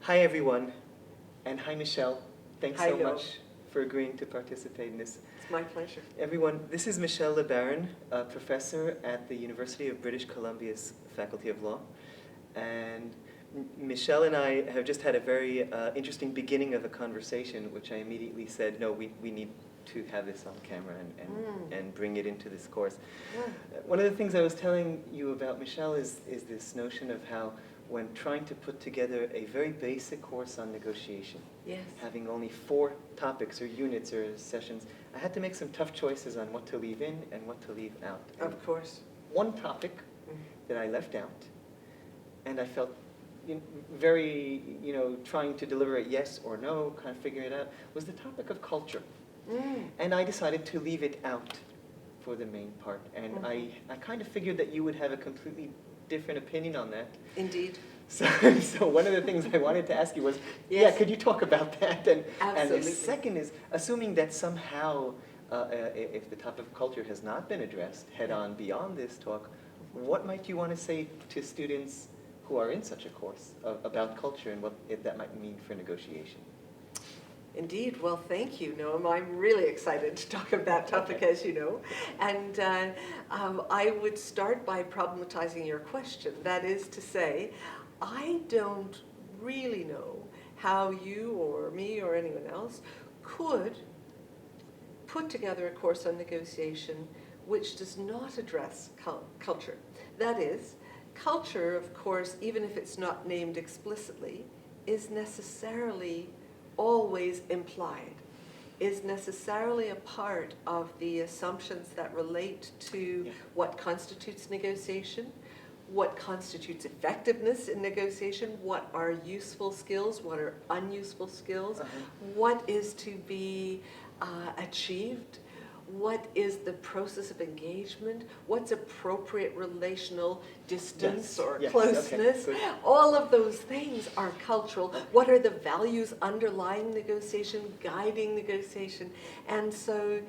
Hi everyone, and hi Michelle. Thanks Hi, so Noam. much for agreeing to participate in this. It's my pleasure. Everyone, this is Michelle LeBaron, a professor at the University of British Columbia's Faculty of Law. And Michelle and I have just had a very interesting beginning of a conversation, which I immediately said, no, we need to have this on camera and bring it into this course. Yeah. One of the things I was telling you about, Michelle, is this notion of how when trying to put together a very basic course on negotiation, Yes. having only 4 topics or units or sessions, I had to make some tough choices on what to leave in and what to leave out. And Of course. one topic that I left out, and I felt very, trying to deliver a yes or no, kind of figuring it out, was the topic of culture. And I decided to leave it out for the main part. And I kind of figured that you would have a completely different opinion on that. Indeed. So one of the things I wanted to ask you was, Yes. could you talk about that? And Absolutely. the second is, assuming that somehow, if the topic of culture has not been addressed head-on beyond this talk, what might you want to say to students who are in such a course about culture and what that might mean for negotiation? Indeed. Well, thank you, Noam. I'm really excited to talk about that topic, as you know. And I would start by problematizing your question. That is to say, I don't really know how you or me or anyone else could put together a course on negotiation which does not address culture. That is, culture, of course, even if it's not named explicitly, is necessarily always implied, is necessarily a part of the assumptions that relate to what constitutes negotiation, what constitutes effectiveness in negotiation, what are useful skills, what are unuseful skills, what is to be achieved, what is the process of engagement, what's appropriate relational distance or closeness. Okay, all of those things are cultural. What are the values underlying negotiation, guiding negotiation? And so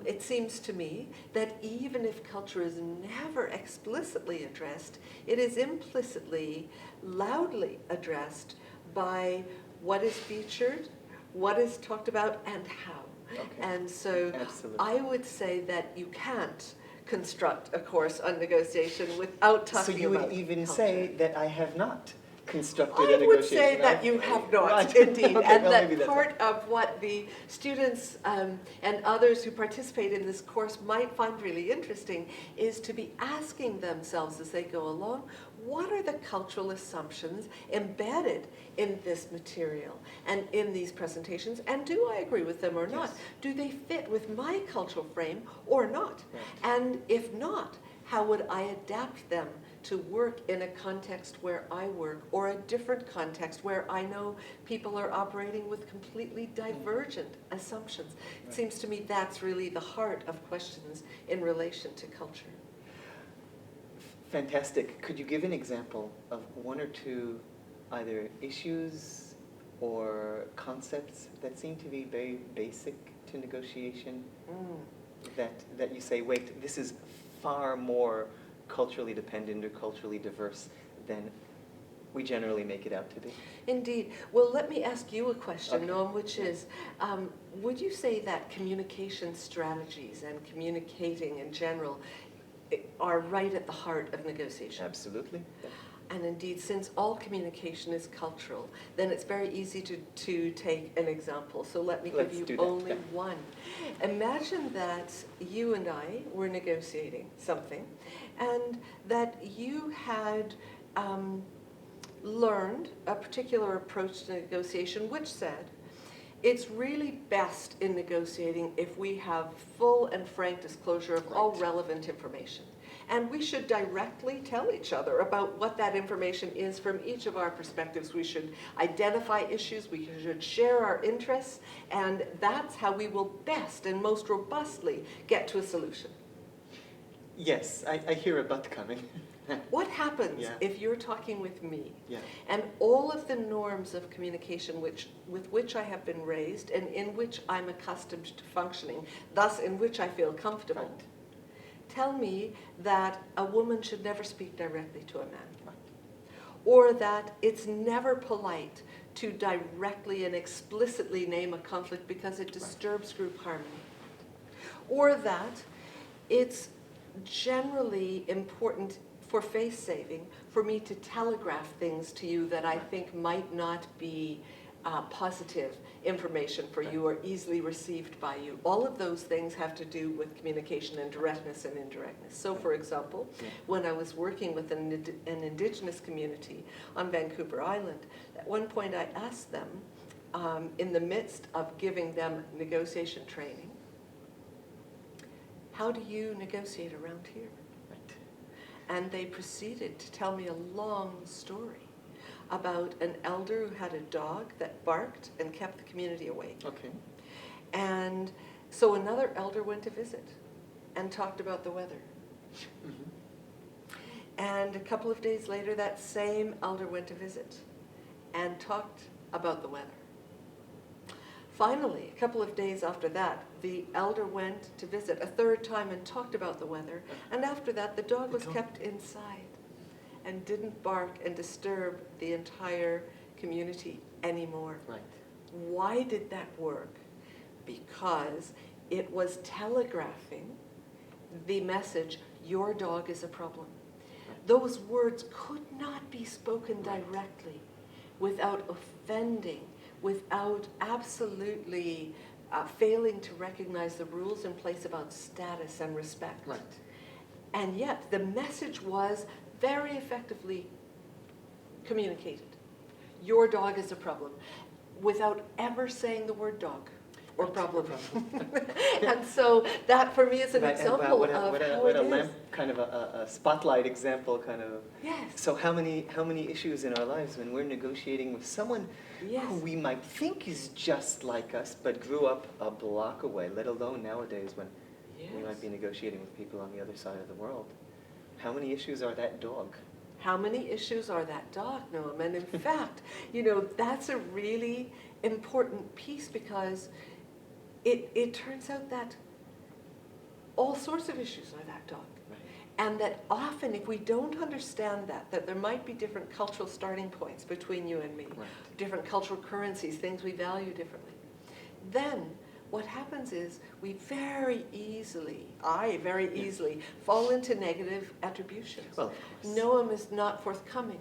it seems to me that even if culture is never explicitly addressed, it is implicitly, loudly addressed by what is featured, what is talked about, and how. Okay. And so Absolutely. I would say that you can't construct a course on negotiation without talking about So you would even culture. say that I have not constructed a I negotiation. would say that you have not, Right. indeed, Okay, and well, maybe that that's part of what the students and others who participate in this course might find really interesting is to be asking themselves as they go along, what are the cultural assumptions embedded in this material and in these presentations, and do I agree with them or not? Yes. Do they fit with my cultural frame or not? Right. And if not, how would I adapt them to work in a context where I work, or a different context where I know people are operating with completely divergent assumptions? It seems to me that's really the heart of questions in relation to culture. Fantastic. Could you give an example of 1 or 2 either issues or concepts that seem to be very basic to negotiation that you say, wait, this is far more culturally dependent or culturally diverse than we generally make it out to be? Indeed. Well, let me ask you a question, Okay. Noam, which is, would you say that communication strategies and communicating in general are right at the heart of negotiation? Absolutely. Yeah. And indeed, since all communication is cultural, then it's very easy to take an example. So let me Let's give do you that. only one. Imagine that you and I were negotiating something, and that you had learned a particular approach to negotiation, which said, it's really best in negotiating if we have full and frank disclosure of all relevant information. And we should directly tell each other about what that information is from each of our perspectives. We should identify issues, we should share our interests, and that's how we will best and most robustly get to a solution. Yes, I hear a but coming. What happens if you're talking with me Yeah. and all of the norms of communication with which I have been raised and in which I'm accustomed to functioning, thus in which I feel comfortable, Right. tell me that a woman should never speak directly to a man? Right. or that it's never polite to directly and explicitly name a conflict because it disturbs group harmony, or that it's generally important for face saving for me to telegraph things to you that I think might not be positive information for you or easily received by you. All of those things have to do with communication and directness and indirectness. So for example, when I was working with an Indigenous community on Vancouver Island, at one point I asked them, in the midst of giving them negotiation training, how do you negotiate around here? And they proceeded to tell me a long story about an elder who had a dog that barked and kept the community awake. Okay. And so another elder went to visit and talked about the weather. And a couple of days later, that same elder went to visit and talked about the weather. Finally, a couple of days after that, the elder went to visit a third time and talked about the weather. And after that, the dog was kept inside and didn't bark and disturb the entire community anymore. Right. Why did that work? Because it was telegraphing the message, your dog is a problem. Those words could not be spoken directly without offending, without absolutely failing to recognize the rules in place about status and respect. Right. And yet the message was very effectively communicated. Your dog is a problem, without ever saying the word dog or problem. And so that for me is an example of how it is. Lamp, kind of a spotlight example, kind of. Yes. So how many issues in our lives when we're negotiating with someone who we might think is just like us, but grew up a block away, let alone nowadays when we might be negotiating with people on the other side of the world. How many issues are that dog? How many issues are that dog, Noam? And in fact, you know, that's a really important piece because it turns out that all sorts of issues are that dog. Right. And that often if we don't understand that there might be different cultural starting points between you and me, different cultural currencies, things we value differently, then what happens is we very easily fall into negative attributions. Well, Noam is not forthcoming.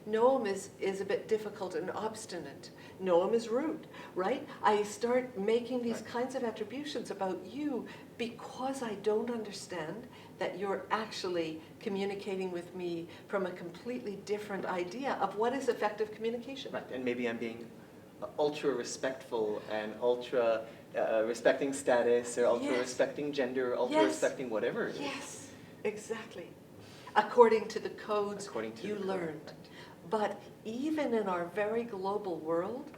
Noam is a bit difficult and obstinate. Noam is rude, right? I start making these kinds of attributions about you because I don't understand that you're actually communicating with me from a completely different idea of what is effective communication. Right, and maybe I'm being ultra respectful and ultra respecting status, or ultra respecting gender, or ultra respecting whatever it is. Yes, exactly. According to the codes you learned. Right. But even in our very global world,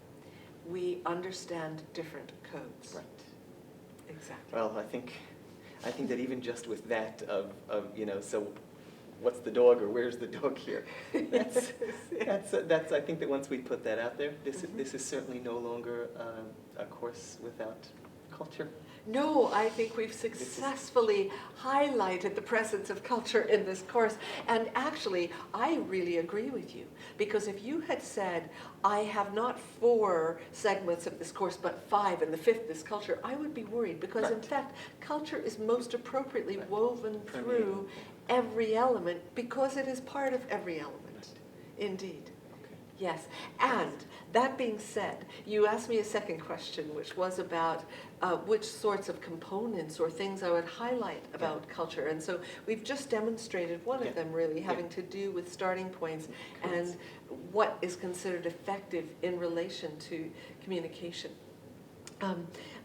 we understand different codes. Right. Exactly. Well, I think that even just with that of you know, so what's the dog, or where's the dog here? That's I think that once we put that out there, this is certainly no longer a course without culture. No, I think we've successfully highlighted the presence of culture in this course. And actually, I really agree with you. Because if you had said, I have not 4 segments of this course, but 5, and the 5th is culture, I would be worried. Because in fact, culture is most appropriately woven through every element, because it is part of every element. Indeed. Yes, and that being said, you asked me a second question, which was about which sorts of components or things I would highlight about culture. And so we've just demonstrated one of them really having to do with starting points and what is considered effective in relation to communication.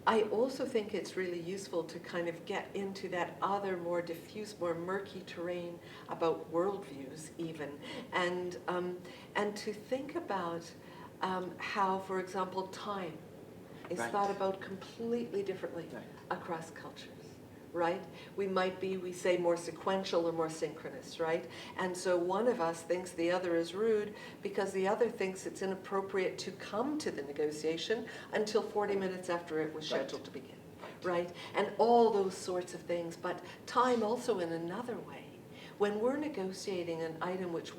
I also think it's really useful to kind of get into that other more diffuse, more murky terrain about worldviews even, and to think about how, for example, time is thought about completely differently across cultures. Right? We say more sequential or more synchronous, right? And so one of us thinks the other is rude because the other thinks it's inappropriate to come to the negotiation until 40 minutes after it was scheduled to begin, right? And all those sorts of things. But time also in another way when we're negotiating an item which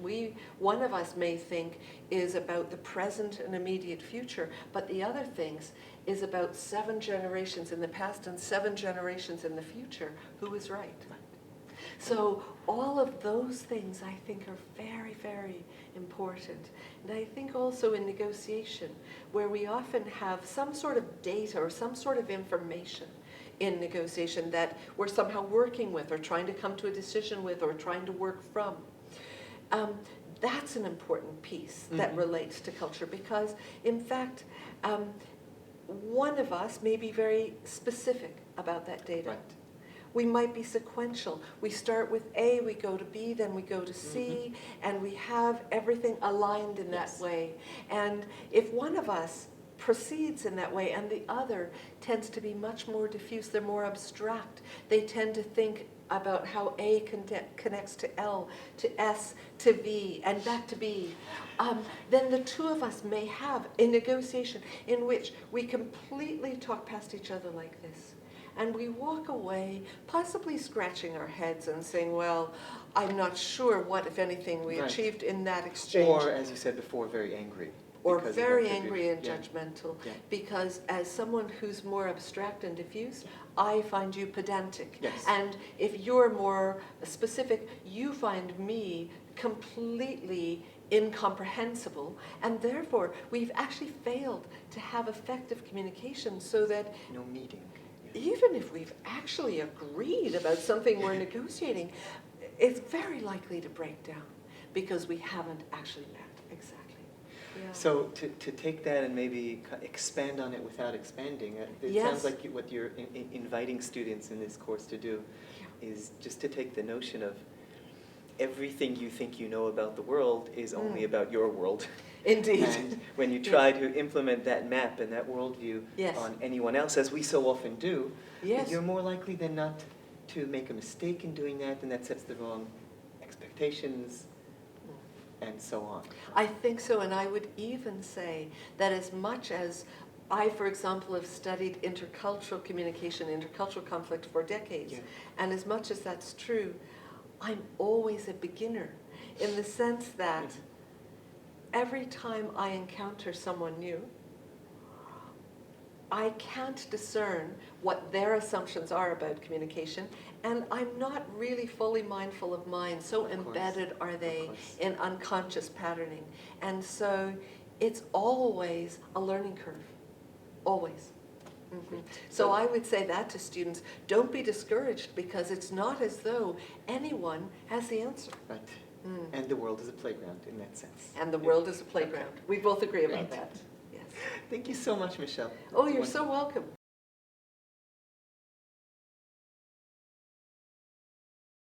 one of us may think is about the present and immediate future, but the other thinks is about 7 generations in the past and 7 generations in the future, who is right? So all of those things I think are very, very important. And I think also in negotiation, where we often have some sort of data or some sort of information in negotiation that we're somehow working with or trying to come to a decision with or trying to work from. That's an important piece that relates to culture because, in fact, one of us may be very specific about that data. Right. We might be sequential. We start with A, we go to B, then we go to C, and we have everything aligned in that way. And if one of us proceeds in that way and the other tends to be much more diffuse, they're more abstract, they tend to think about how A connects to L, to S, to V, and back to B, then the two of us may have a negotiation in which we completely talk past each other like this. And we walk away, possibly scratching our heads and saying, well, I'm not sure what, if anything, we achieved in that exchange. Or, as you said before, very angry. Or very angry and judgmental. Yeah. Because as someone who's more abstract and diffuse, I find you pedantic. Yes. And if you're more specific, you find me completely incomprehensible, and therefore we've actually failed to have effective communication so that No meeting. even if we've actually agreed about something we're negotiating, it's very likely to break down because we haven't actually met. Exactly. Yeah. So to take that and maybe expand on it without expanding, it sounds like what you're inviting students in this course to do is just to take the notion of everything you think you know about the world is only about your world. Indeed. And when you try to implement that map and that worldview Yes. on anyone else, as we so often do, Yes. you're more likely than not to make a mistake in doing that, and that sets the wrong expectations, and so on. I think so, and I would even say that as much as I, for example, have studied intercultural communication, intercultural conflict for decades, and as much as that's true, I'm always a beginner in the sense that every time I encounter someone new, I can't discern what their assumptions are about communication, and I'm not really fully mindful of mine. So embedded are they in unconscious patterning. And so it's always a learning curve, always. So I would say that to students, don't be discouraged because it's not as though anyone has the answer. Right. And the world is a playground in that sense. And the world is a playground. We both agree about that. Yes. Thank you so much, Michelle. Oh, you're so welcome.